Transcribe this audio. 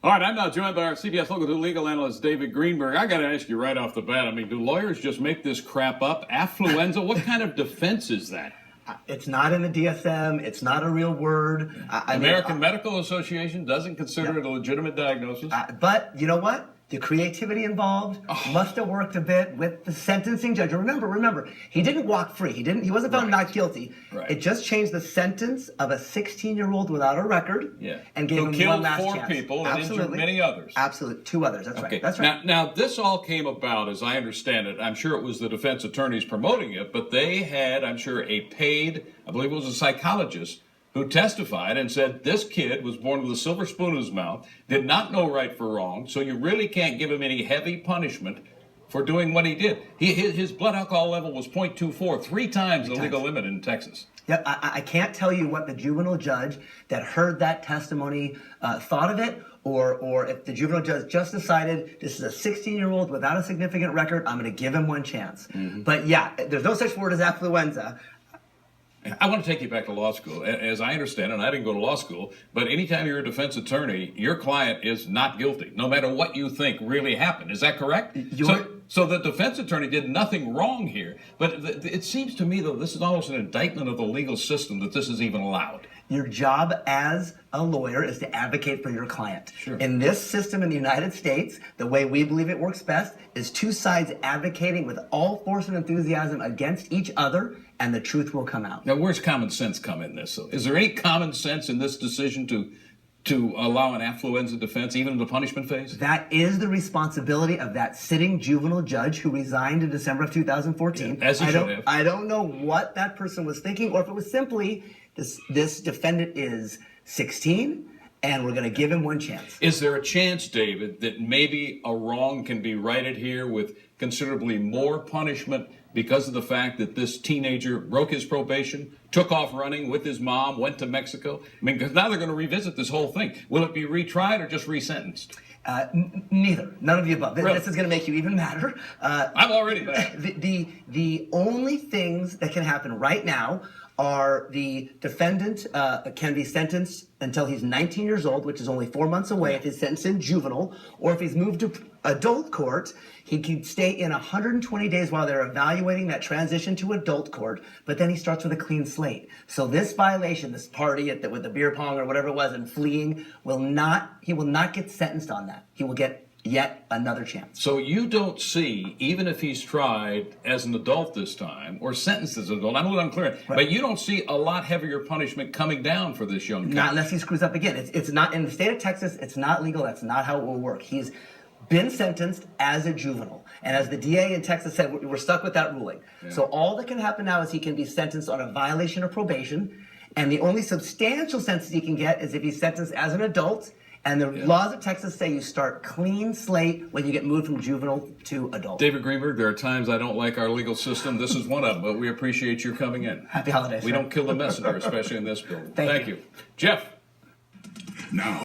All right, I'm now joined by our CBSLocal2 legal analyst, David Greenberg. I got to ask you right off the bat, I mean, do lawyers just make this crap up? Affluenza, what kind of defense is that? It's not in the DSM. It's not a real word. American Medical Association doesn't consider it a legitimate diagnosis. But you know what? The creativity involved must have worked a bit with the sentencing judge. Remember, he didn't walk free. He wasn't found not guilty. Right. It just changed the sentence of a 16-year-old without a record and gave him one last chance. Who killed 4 people and injured many others. Absolutely. 2 others. That's right. That's right. Now, this all came about, as I understand it, I'm sure it was the defense attorneys promoting it, but they had, I'm sure, a paid, I believe it was a psychologist, who testified and said this kid was born with a silver spoon in his mouth, did not know right from wrong, so you really can't give him any heavy punishment for doing what he did. His blood alcohol level was 0.24, 3 times the legal limit in Texas. Yeah, I can't tell you what the juvenile judge that heard that testimony thought of it, or if the juvenile judge just decided this is a 16-year-old without a significant record, I'm going to give him one chance. But yeah, there's no such word as affluenza. I want to take you back to law school. As I understand, and I didn't go to law school, but anytime you're a defense attorney, your client is not guilty, no matter what you think really happened. Is that correct? So the defense attorney did nothing wrong here. But it seems to me, though, this is almost an indictment of the legal system that this is even allowed. Your job as a lawyer is to advocate for your client. Sure. In this system in the United States, the way we believe it works best is 2 sides advocating with all force and enthusiasm against each other, and the truth will come out. Now, where's common sense come in this? Is there any common sense in this decision to allow an affluenza defense, even in the punishment phase? That is the responsibility of that sitting juvenile judge who resigned in December of 2014. Yeah, as he should have. I don't know what that person was thinking, or if it was simply this defendant is 16, and we're going to give him one chance. Is there a chance, David, that maybe a wrong can be righted here with considerably more punishment because of the fact that this teenager broke his probation, took off running with his mom, went to Mexico? I mean, because now they're going to revisit this whole thing. Will it be retried or just resentenced? Neither. None of the above. Really? This is going to make you even madder. I'm already mad. The only things that can happen right now are the defendant can be sentenced until he's 19 years old, which is only 4 months away if he's sentenced in juvenile, or if he's moved to adult court, he can stay in 120 days while they're evaluating that transition to adult court, but then he starts with a clean slate. So this violation, this party with the beer pong or whatever it was and fleeing, he will not get sentenced on that. He will get yet another chance. So you don't see, even if he's tried as an adult this time, or sentenced as an adult, I'm a little unclear, but you don't see a lot heavier punishment coming down for this young guy. Not unless he screws up again. It's not, in the state of Texas, it's not legal. That's not how it will work. He's been sentenced as a juvenile. And as the DA in Texas said, we're stuck with that ruling. Yeah. So all that can happen now is he can be sentenced on a violation of probation, and the only substantial sentence he can get is if he's sentenced as an adult. And the laws of Texas say you start clean slate when you get moved from juvenile to adult. David Greenberg, there are times I don't like our legal system. This is one of them, but we appreciate you coming in. Happy holidays. We don't kill the messenger, especially in this building. Thank you. Jeff. Now.